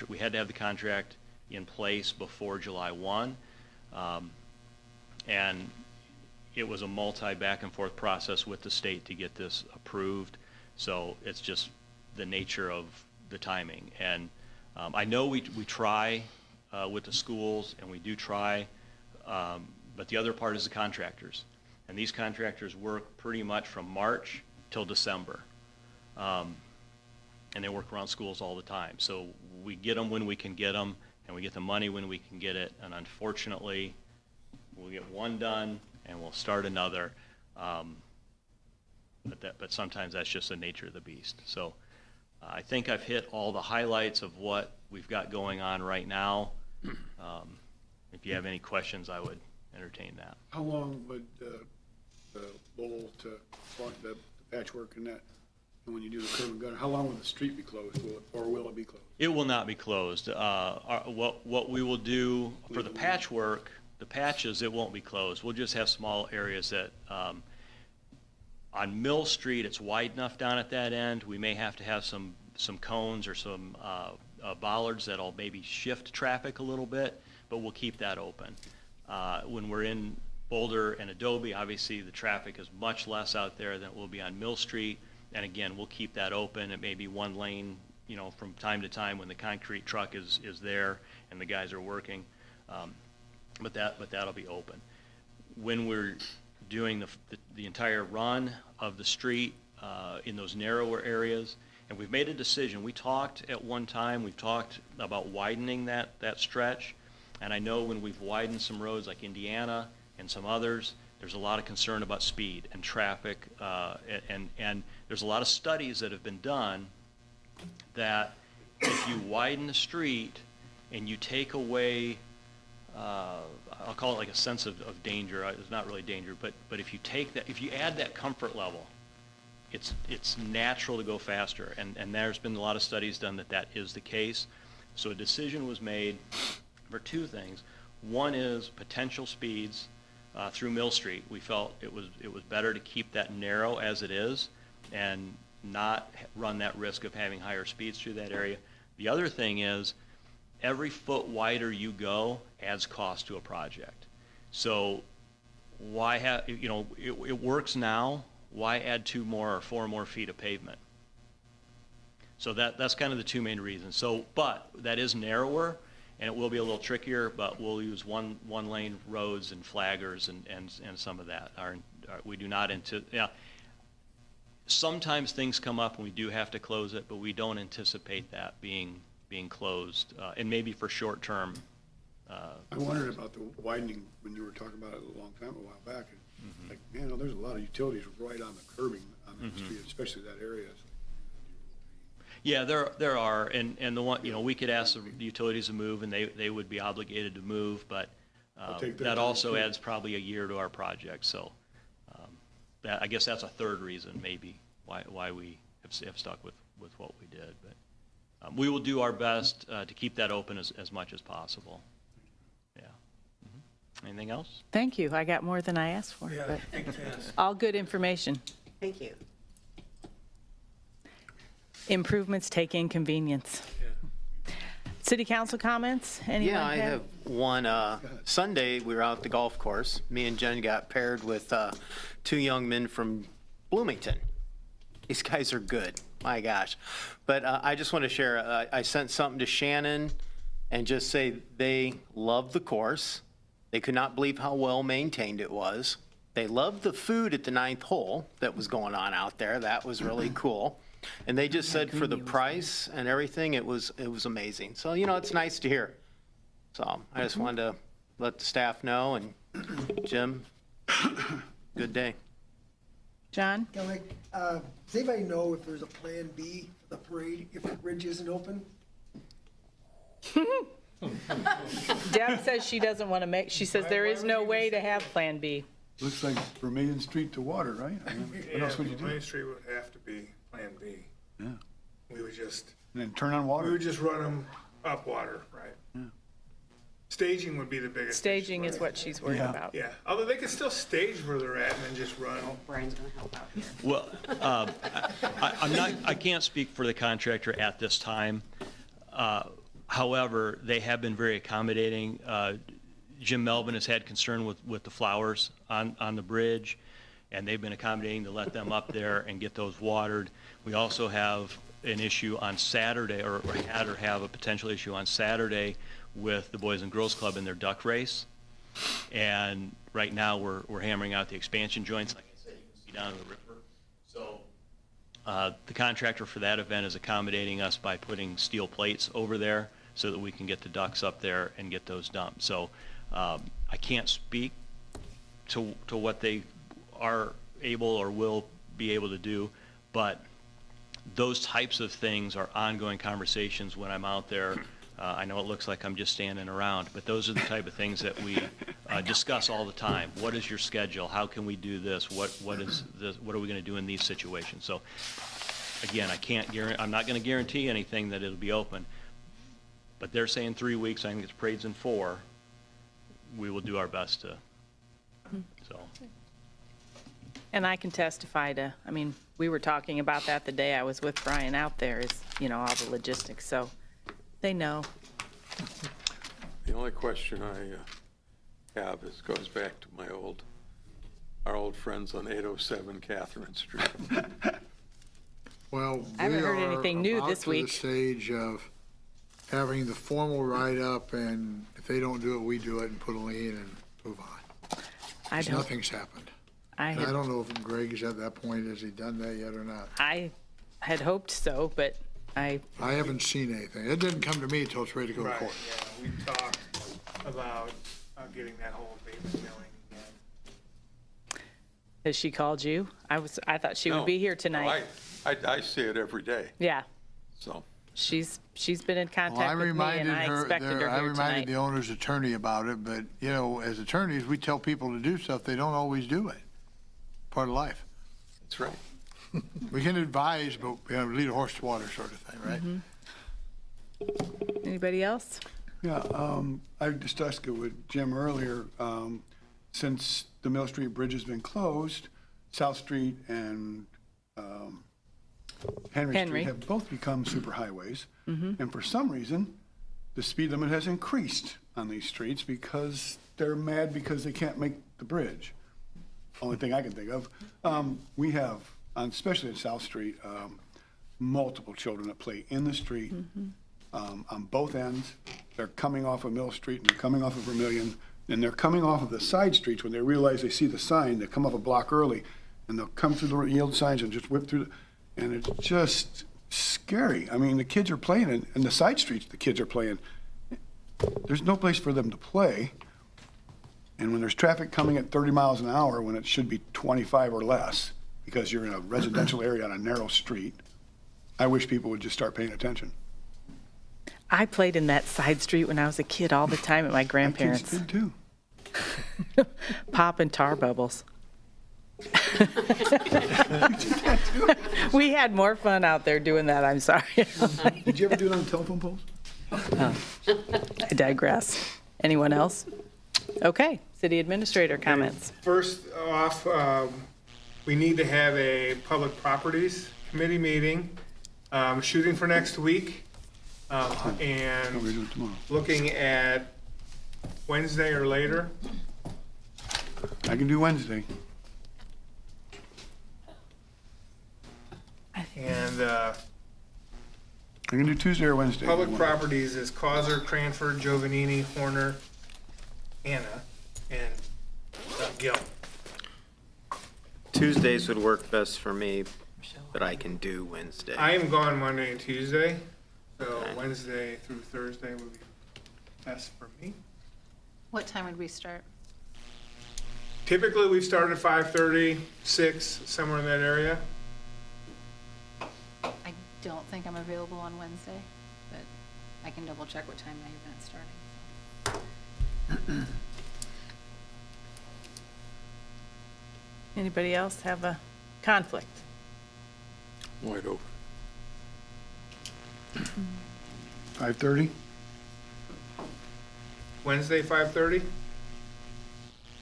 We had to have the contract in place before July 1. And it was a back and forth process with the state to get this approved. So it's just the nature of the timing. And I know we try with the schools, and we do try, but the other part is the contractors. And these contractors work pretty much from March till December. And they work around schools all the time. So we get them when we can get them, and we get the money when we can get it. And unfortunately, we'll get one done and we'll start another. But sometimes that's just the nature of the beast. So I think I've hit all the highlights of what we've got going on right now. If you have any questions, I would entertain that. How long would the Lowell to the patchwork and that And when you do the curb and gutter, how long will the street be closed, or will it be closed? It will not be closed. What we will do for the patchwork, the patches, it won't be closed. We'll just have small areas that, on Mill Street, it's wide enough down at that end. We may have to have some cones or some bollards that'll maybe shift traffic a little bit, but we'll keep that open. When we're in Boulder and Adobe, obviously the traffic is much less out there than it will be on Mill Street. And again, we'll keep that open. It may be one lane, from time to time when the concrete truck is there and the guys are working. But that'll be open. When we're doing the entire run of the street in those narrower areas, and we've made a decision. We talked at one time, we've talked about widening that stretch. And I know when we've widened some roads like Indiana and some others, there's a lot of concern about speed and traffic, and there's a lot of studies that have been done that if you widen the street and you take away, I'll call it like a sense of danger. It's not really danger, but if you add that comfort level, it's natural to go faster, and there's been a lot of studies done that is the case. So a decision was made for two things. One is potential speeds. Through Mill Street, we felt it was better to keep that narrow as it is and not run that risk of having higher speeds through that area. The other thing is every foot wider you go adds cost to a project. So why have, it works now, why add 2 more or 4 more feet of pavement? So that's kind of the two main reasons. So, but that is narrower. And it will be a little trickier, but we'll use one lane roads and flaggers and some of that. We do not sometimes things come up and we do have to close it, but we don't anticipate that being closed, and maybe for short term. I wondered about the widening when you were talking about it a while back. And like, man, there's a lot of utilities right on the curbing on the street, especially that area. Yeah, there are, and the one, we could ask the utilities to move, and they would be obligated to move, but that also adds probably a year to our project. So I guess that's a third reason maybe why we have stuck with what we did. But we will do our best to keep that open as much as possible. Yeah. Anything else? Thank you. I got more than I asked for. Yeah, But big task. all good information. Thank you. Improvements take inconvenience. City council comments? Anyone Yeah, I have one. Sunday, we were out at the golf course. Me and Jen got paired with 2 young men from Bloomington. These guys are good. My gosh. But I just want to share, I sent something to Shannon and just say they loved the course. They could not believe how well maintained it was. They loved the food at the 9th hole that was going on out there. That was really cool. And they just said for the price and everything, it was amazing. So, it's nice to hear. So I just wanted to let the staff know, and Jim, good day. John? Does anybody know if there's a plan B for the parade if the bridge isn't open? Deb says she doesn't want to she says there is no way to have Plan B. Looks like Vermillion Street to water, right? I mean, what else would you do? Main Street would have to be Plan B. Yeah. We would just, And then turn on water. we would just run them up water, right? Yeah. Staging would be the biggest. Staging issue, is what she's worried Yeah. about. Yeah, although they could still stage where they're at and then just run. Brian's going to help out here. Well, I can't speak for the contractor at this time. However, they have been very accommodating. Jim Melvin has had concern with the flowers on the bridge, and they've been accommodating to let them up there and get those watered. We also have an issue on Saturday, or have a potential issue on Saturday with the Boys and Girls Club in their duck race. And right now, we're hammering out the expansion joints, like I said, you can see down in the river. So the contractor for that event is accommodating us by putting steel plates over there so that we can get the ducks up there and get those dumped. So I can't speak to what they are able or will be able to do, but those types of things are ongoing conversations when I'm out there. I know it looks like I'm just standing around, but those are the type of things that we discuss all the time. What is your schedule? How can we do this? What is this? What are we going to do in these situations? So again, I'm not going to guarantee anything that it'll be open, but they're saying 3 weeks, I think it's parade's in 4. We will do our best to, so. And I can testify to, I mean, we were talking about that the day I was with Brian out there is, all the logistics, so they know. The only question I have goes back to our old friends on 807 Catherine Street. Well, I haven't heard anything new about this to week. the stage of having the formal write-up, and if they don't do it, we do it and put a lien and move on. I 'Cause don't, nothing's happened. I And I had, don't know if Greg is at that point. Has he done that yet or not? I had hoped so, but I haven't seen anything. It didn't come to me until it's ready to go to Right, court. yeah, we talked about getting that whole abatement going again. has she called you? I thought she would be here tonight. I see it every day, Yeah, so. she's been in Well, contact with me, and I expected her I here reminded tonight. the owner's attorney about it, but, as attorneys, we tell people to do stuff, they don't always do it. Part of life. That's right. We can advise, but, lead a horse to water sort of thing, right? Anybody else? Yeah, I discussed it with Jim earlier. Since the Mill Street Bridge has been closed, South Street and Henry Henry. Street have both become superhighways. And for some reason, the speed limit has increased on these streets because they're mad because they can't make the bridge. Only thing I can think of. We have, especially on South Street, multiple children that play in the street on both ends. They're coming off of Mill Street and they're coming off of Vermillion, and they're coming off of the side streets when they realize they see the sign. They come off a block early, and they'll come through the yield signs and just whip through, and it's just scary. I mean, the kids are playing in the side streets. The kids are playing. There's no place for them to play. And when there's traffic coming at 30 miles an hour when it should be 25 or less, because you're in a residential area on a narrow street, I wish people would just start paying attention. I played in that side street when I was a kid all the time at my grandparents'. My kids did too. Popping tar bubbles. We had more fun out there doing that, I'm sorry. Did you ever do it on telephone poles? I digress. Anyone else? Okay, city administrator comments. First off, we need to have a public properties committee meeting, shooting for next week. We're And doing it tomorrow. looking at Wednesday or later. I can do Wednesday. And I can do Tuesday or Wednesday. public properties is Causer, Cranford, Giovanini, Horner, Anna, and Gill. Tuesdays would work best for me, but I can do Wednesday. I am gone Monday and Tuesday, so Okay. Wednesday through Thursday would be best for me. What time would we start? Typically, we've started at 5:30, 6, somewhere in that area. I don't think I'm available on Wednesday, but I can double check what time my event's starting. Anybody else have a conflict? Wide open. 5:30? Wednesday, 5:30?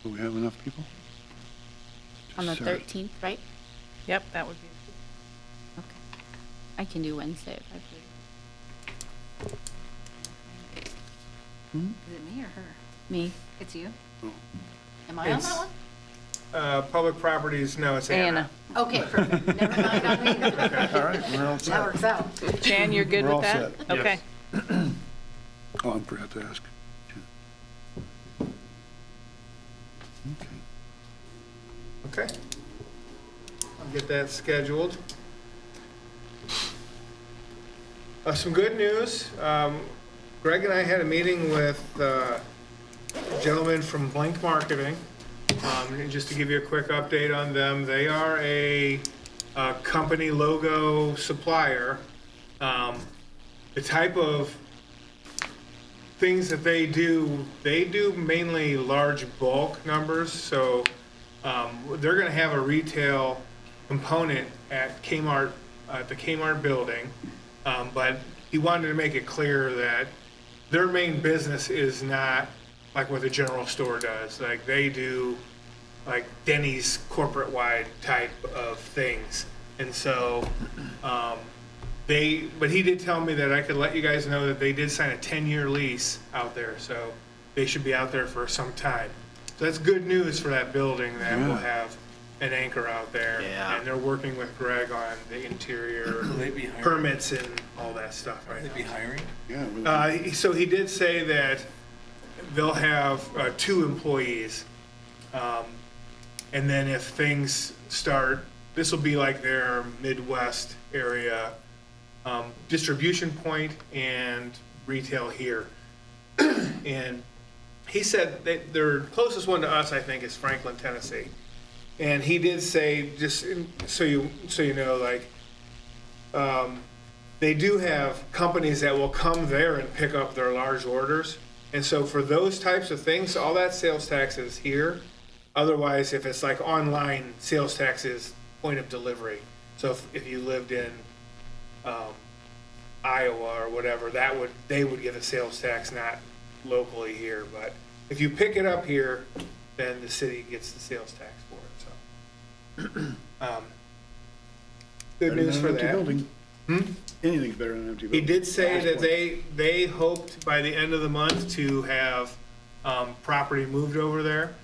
Do we have enough people? On the Sorry. 13th, right? Yep, that would be. Okay. I can do Wednesday if I free. Is it me or her? Me. It's you? Oh. Am I on It's- that one? Public properties, no, it's Anna. Okay, perfect. Never mind on me. All right, we're all That set. works out. Jan, you're good We're with all that? set. Okay. Oh, I forgot to ask. Okay. Okay. I'll get that scheduled. Some good news. Greg and I had a meeting with a gentleman from Blink Marketing. And just to give you a quick update on them, they are a company logo supplier. The type of things that they do mainly large bulk numbers. So they're going to have a retail component at Kmart at the Kmart building, but he wanted to make it clear that their main business is not like what the general store does. Like they do like Denny's corporate-wide type of things. And so but he did tell me that I could let you guys know that they did sign a 10-year lease out there. So they should be out there for some time. So that's good news for that building that we'll have an anchor out there. Yeah. And they're working with Greg on the interior permits and all that stuff right now. They be hiring? Yeah. So he did say that they'll have 2 employees. And then if things start, this will be like their Midwest area distribution point and retail here. And he said that their closest one to us, I think, is Franklin, Tennessee. And he did say, just so you know, like, they do have companies that will come there and pick up their large orders. And so for those types of things, all that sales tax is here. Otherwise, if it's like online, sales tax is point of delivery. So if you lived in Iowa or whatever, they would get a sales tax, not locally here. But if you pick it up here, then the city gets the sales tax for it. So good news for that. Building. Anything's better than an empty He building. did say that they hoped by the end of the month to have property moved over there,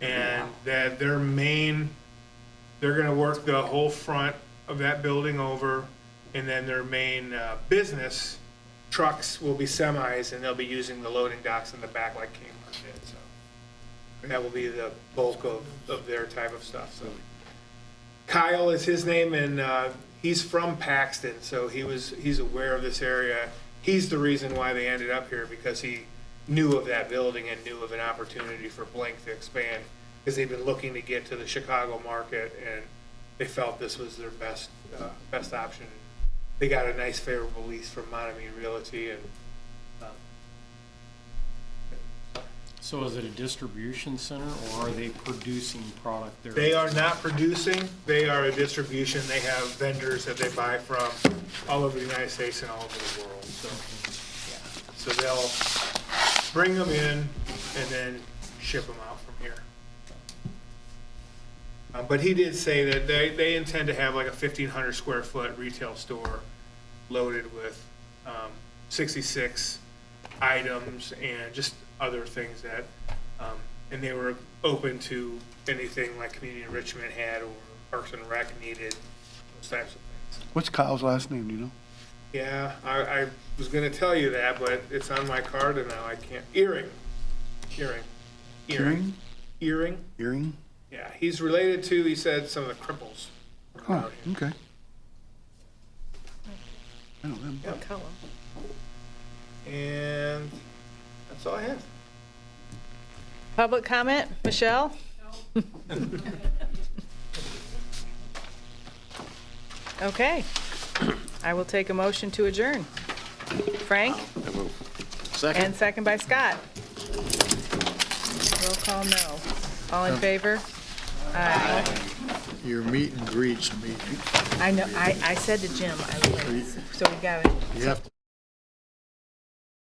and that they're gonna work the whole front of that building over, and then their main business trucks will be semis, and they'll be using the loading docks in the back like Kmart did. So that will be the bulk of their type of stuff. So Kyle is his name, and he's from Paxton, so he's aware of this area. He's the reason why they ended up here, because he knew of that building and knew of an opportunity for Blink to expand, because they've been looking to get to the Chicago market, and they felt this was their best option. They got a nice favorable lease from Monami Realty, and So is it a distribution center, or are they producing product there? they are not producing, they are a distribution. They have vendors that they buy from all over the United States and all over the world. So, yeah. So they'll bring them in and then ship them out from here. But he did say that they intend to have like a 1,500 square foot retail store loaded with 66 items and just other things that, and they were open to anything like community enrichment had or Parks and Rec needed, those types of things. What's Kyle's last name, do you know? Yeah, I was gonna tell you that, but it's on my card and now I can't. Earring. Earring? Yeah, he's related to, he said, some of the cripples. Oh, okay. I know them. Yep. And that's all I have. Public comment, Michelle? Okay, I will take a motion to adjourn. Frank? Second. And second by Scott. Roll call no. All in favor? Aye. Your meet and greets meeting. I know, I said to Jim, I would, so we got it. You have to